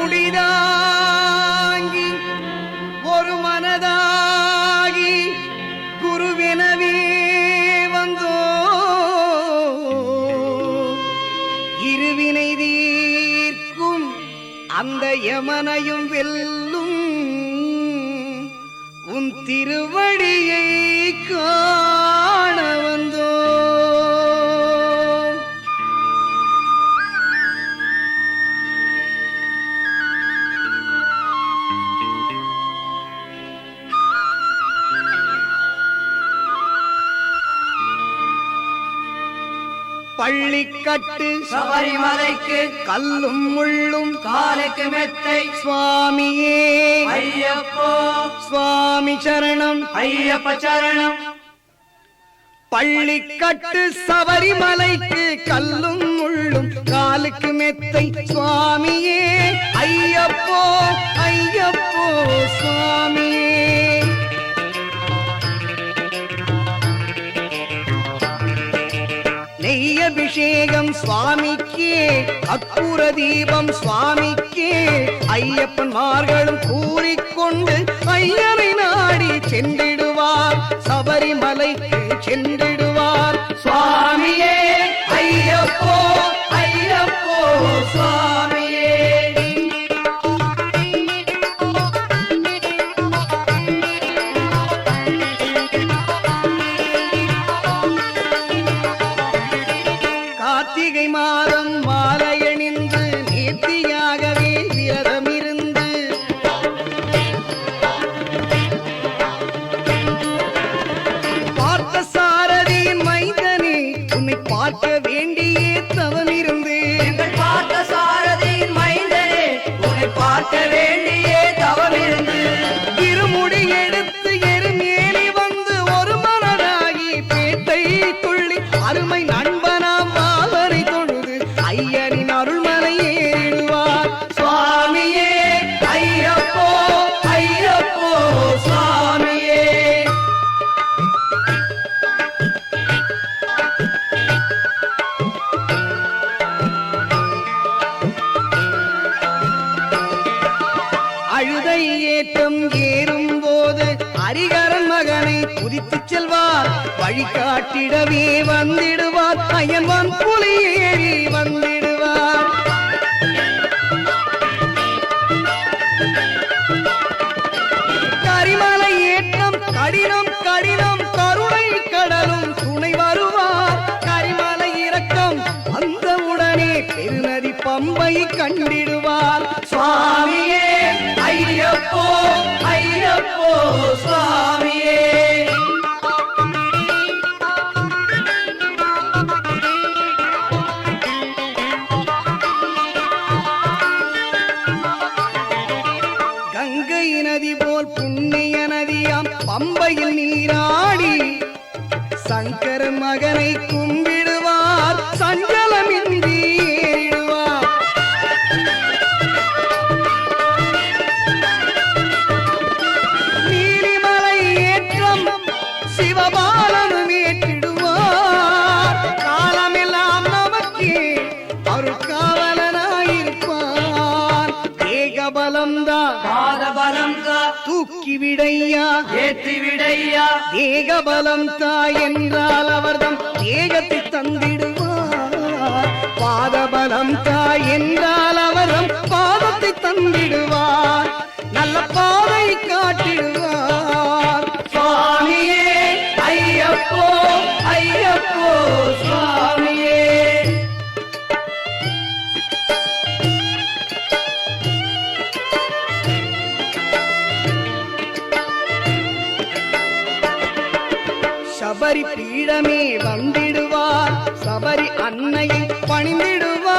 முடிதாங்கி ஒரு மனதாகி குருவெனவே வந்தோ இருவினை தீர்க்கும் அந்த யமனையும் வெல்லும் உன் திருவடியை காண வந்தோ பள்ளிக்கட்டு சபரிமலைக்கு கல்லும் முள்ளும் காலைக்கு மெத்தை சுவாமியே ஐயப்போ சுவாமி சரணம் ஐயப்ப சரணம். பள்ளிக்கட்டு சபரிமலைக்கு கல்லும் முள்ளும் காலுக்கு மெத்தை சுவாமியே ஐயப்போ ஐயப்போ சுவாமியே. நெய்யபிஷேகம் சுவாமிக்கே அற்புத தீபம் சுவாமிக்கே ஐயப்பன்மார்களும் கூறிக்கொண்டு ஐயனை நாடி சென்றிடுவார் சபரிமலைக்கு சென்றிடுவார் சுவாமியே ஐயப்போ ஐயப்போ சுவாமியே. கார்த்திகை மாதம் மாலையணிந்து நேர்த்தியாகவே விரதமிருந்து பார்த்த சாரதியின் மைந்தனே உன்னை பார்க்க வேண்டியே தவமிருந்து பார்த்த சாரதியின் மைந்தனே உன்னை பார்க்க வேண்டியே தவமிருந்து இருமுடி எடுத்து எருமேலி வந்து ஒரு மனதாகி பேட்டை துள்ளி அருமை நண்பனாம் பாவரை தொழுது ஐயனின் அருள்மலை ஏறிடுவார் சுவாமியே ஐயப்போ ஐயப்போ சுவாமியே. அழுதை ஏற்றம் ஏறும் போது ஹரிகரன் மகனை புதித்துச் செல்வார் வழிகாட்டிடவே வந்திடுவார் அயன்வான் புலி ஏறி வந்திடுவார். கரிமலை ஏற்றம் கடினம் கடினம் கருணை கடலும் துணை வருவார் கரிமலை இறக்கம் வந்தவுடனே பெருநதி பம்பை கண்டிடுவார் சுவாமியே ஐயப்போ ஐயப்போ சுவாமியே. கங்கை நதி போல் புண்ணிய நதியாம் பம்பையில் நீராடி சங்கரன் மகனை கும்பிடுவார் சஞ்சலமின்றி ஏறிடுவார். நீலிமலை ஏற்றம் சிவபாலனும் ஏற்றிடுவார் காலமெல்லாம் நமக்கே அருட்காவலனாயிருப்பார். தேகபலம்தான் பாதபலம் தா தூக்கி விடையா ஏற்றி விடையா தேகபலம் தாய் என்றால் அவர்தம் தேகத்தை தந்திடுவார். பாதபலம் தாய் என்றால் அவர்தம் பாதத்தை தந்திடுவார். நல்ல பாதை காட்டிடுவார் சுவாமியே ஐயப்போ ஐயப்போ சுவாமியே. சபரி பீடமே வந்திடுவார் சபரி அன்னையை பணிந்திடுவார்.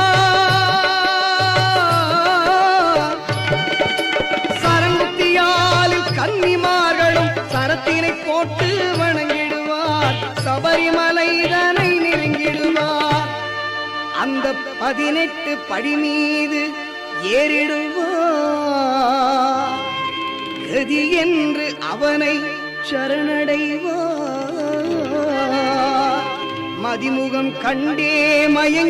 சரங்குத்தியாலில் கன்னிமார்களும் சரத்தினை போட்டு வணங்கிடுவார் சபரிமலைதனை நெருங்கிடுவார். அந்த 18 படி மீது ஏறிடுவார் கதி என்று அவனை சரணடைவார். மதிமுகம் கண்டே மயங்கி